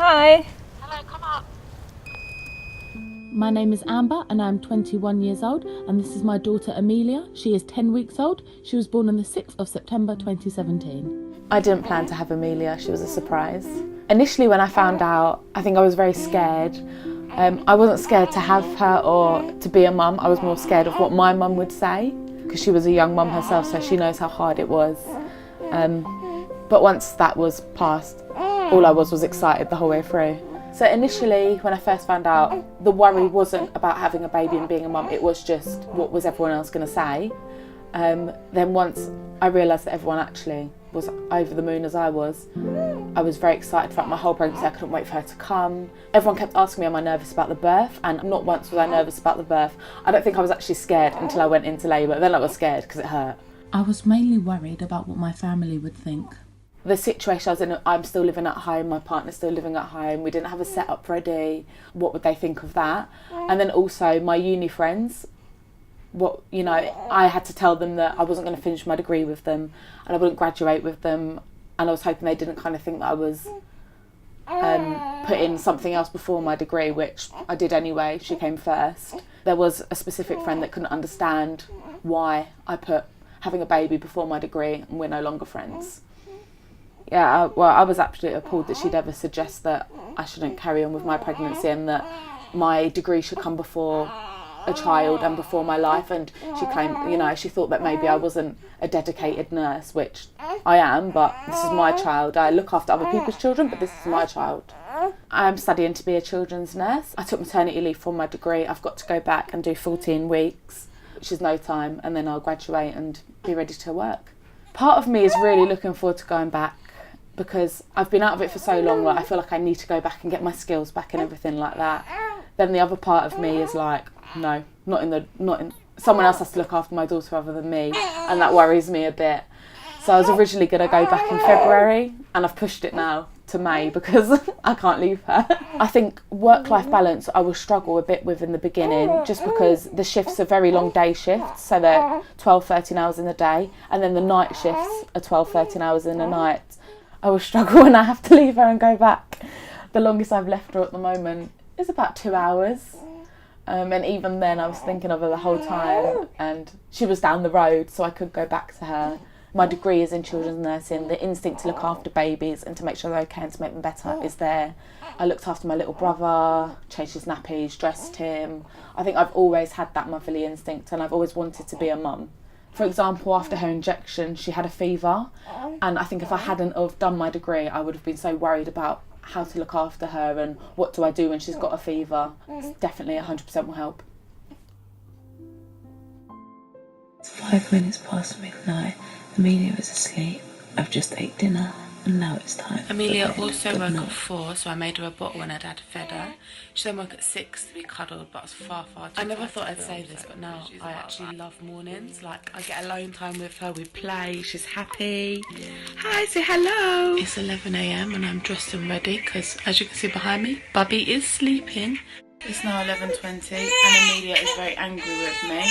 Hi. Hello, come up. My name is Amber and I'm 21 years old, and this is my daughter Amelia. She is 10 weeks old. She was born on the 6th of September 2017. I didn't plan to have Amelia, she was a surprise. Initially when I found out, I think I was very scared. I wasn't scared to have her or to be a mum, I was more scared of what my mum would say, because she was a young mum herself, so she knows how hard it was. But once that was past, all I was excited the whole way through. So initially, when I first found out, the worry wasn't about having a baby and being a mum, it was just what was everyone else going to say. Then once I realised that everyone actually was over the moon as I was very excited throughout my whole pregnancy. I couldn't wait for her to come. Everyone kept asking me, am I nervous about the birth? And not once was I nervous about the birth. I don't think I was actually scared until I went into labour. Then I was scared because it hurt. I was mainly worried about what my family would think. The situation I was in, I'm still living at home, my partner's still living at home, we didn't have a setup ready, what would they think of that? And then also my uni friends, I had to tell them that I wasn't going to finish my degree with them and I wouldn't graduate with them, and I was hoping they didn't kind of think that I was putting something else before my degree, which I did anyway. She came first. There was a specific friend that couldn't understand why I put having a baby before my degree and we're no longer friends. Yeah, I was absolutely appalled that she'd ever suggest that I shouldn't carry on with my pregnancy and that my degree should come before a child and before my life. And she claimed, she thought that maybe I wasn't a dedicated nurse, which I am, but this is my child. I look after other people's children, but this is my child. I'm studying to be a children's nurse. I took maternity leave from my degree. I've got to go back and do 14 weeks, which is no time, and then I'll graduate and be ready to work. Part of me is really looking forward to going back, because I've been out of it for so long, I feel like I need to go back and get my skills back and everything like that. Then the other part of me is like, no, not in someone else has to look after my daughter other than me, and that worries me a bit. So I was originally going to go back in February, and I've pushed it now to May because I can't leave her. I think work-life balance I will struggle a bit with in the beginning, just because the shifts are very long day shifts, so they're 12, 13 hours in the day, and then the night shifts are 12, 13 hours in the night. I will struggle when I have to leave her and go back. The longest I've left her at the moment is about 2 hours. And even then I was thinking of her the whole time, and she was down the road so I could go back to her. My degree is in children's nursing. The instinct to look after babies and to make sure they're okay and to make them better is there. I looked after my little brother, changed his nappies, dressed him. I think I've always had that motherly instinct, and I've always wanted to be a mum. For example, after her injection, she had a fever, and I think if I hadn't have done my degree, I would have been so worried about how to look after her and what do I do when she's got a fever. It's definitely 100% will help. It's 5 minutes past midnight. Amelia is asleep. I've just ate dinner and now it's time. Amelia also woke at 4, so I made her a bottle when her dad fed her. She then woke at 6 to be cuddled, but I was far too I never thought I'd say this, but now I actually love mornings. Like, I get alone time with her, we play, she's happy. Hi, say hello. It's 11 a.m. and I'm dressed and ready because, as you can see behind me, Bubby is sleeping. It's now 11:20 and Amelia is very angry with me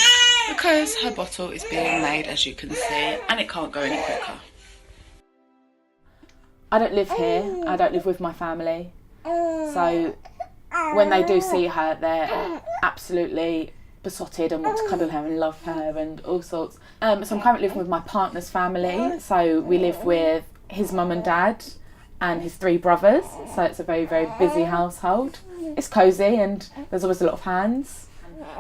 because her bottle is being made, as you can see, and it can't go any quicker. I don't live here, I don't live with my family, so when they do see her, they're absolutely besotted and want to cuddle her and love her and all sorts. So I'm currently living with my partner's family, so we live with his mum and dad and his 3 brothers, so it's a very, very busy household. It's cosy and there's always a lot of hands.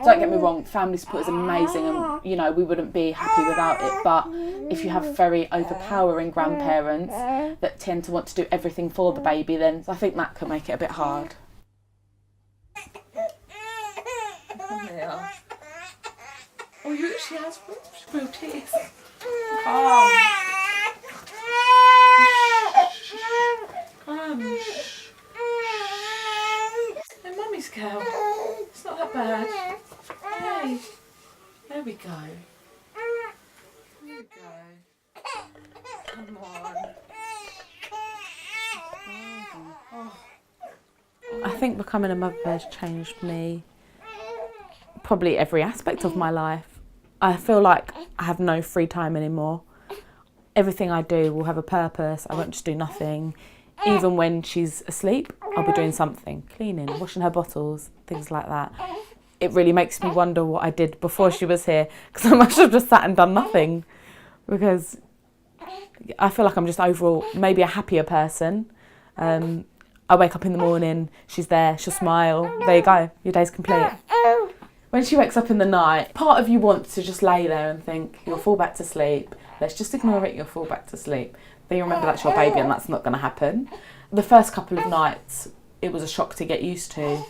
Don't get me wrong, family support is amazing and, we wouldn't be happy without it, but if you have very overpowering grandparents that tend to want to do everything for the baby, then I think that could make it a bit hard. Oh, she has real tears. Calm. Calm. Hey, mummy's cow. It's not that bad. Hey. There we go. There we go. Come on. Oh. I think becoming a mother has changed me, probably every aspect of my life. I feel like I have no free time anymore. Everything I do will have a purpose. I won't just do nothing. even when she's asleep, I'll be doing something, cleaning, washing her bottles, things like that. It really makes me wonder what I did before she was here, because I must have just sat and done nothing, because I feel like I'm just overall maybe a happier person. I wake up in the morning, she's there, she'll smile, there you go, your day's complete. When she wakes up in the night, part of you wants to just lay there and think, you'll fall back to sleep, let's just ignore it, you'll fall back to sleep. Then you remember that's your baby and that's not going to happen. The first couple of nights, it was a shock to get used to,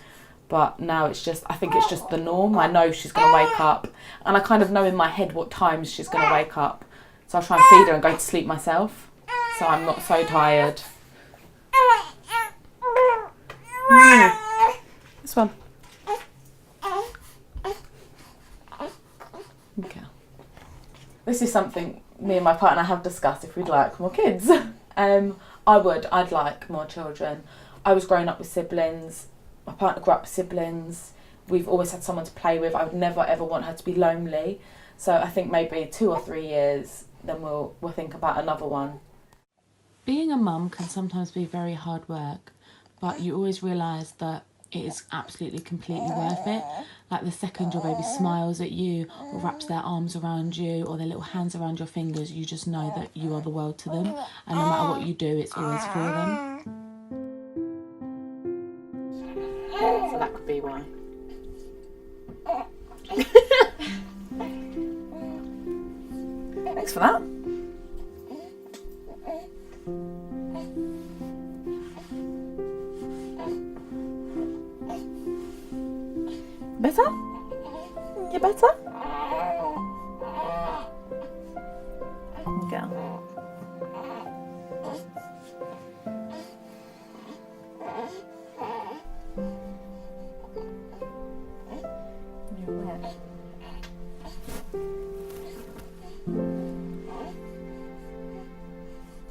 but now it's just, I think it's just the norm. I know she's going to wake up, and I kind of know in my head what times she's going to wake up. So I try and feed her and go to sleep myself, so I'm not so tired. This one. Okay. This is something me and my partner have discussed, if we'd like more kids. I'd like more children. I was growing up with siblings. My partner grew up with siblings. We've always had someone to play with. I would never ever want her to be lonely. So I think maybe 2 or 3 years, then we'll think about another one. Being a mum can sometimes be very hard work, but you always realise that it is absolutely completely worth it. Like the second your baby smiles at you or wraps their arms around you or their little hands around your fingers, you just know that you are the world to them, and no matter what you do, it's always for them. So that could be why. Thanks for that. Better? You better? Okay. You're wet.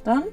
Done?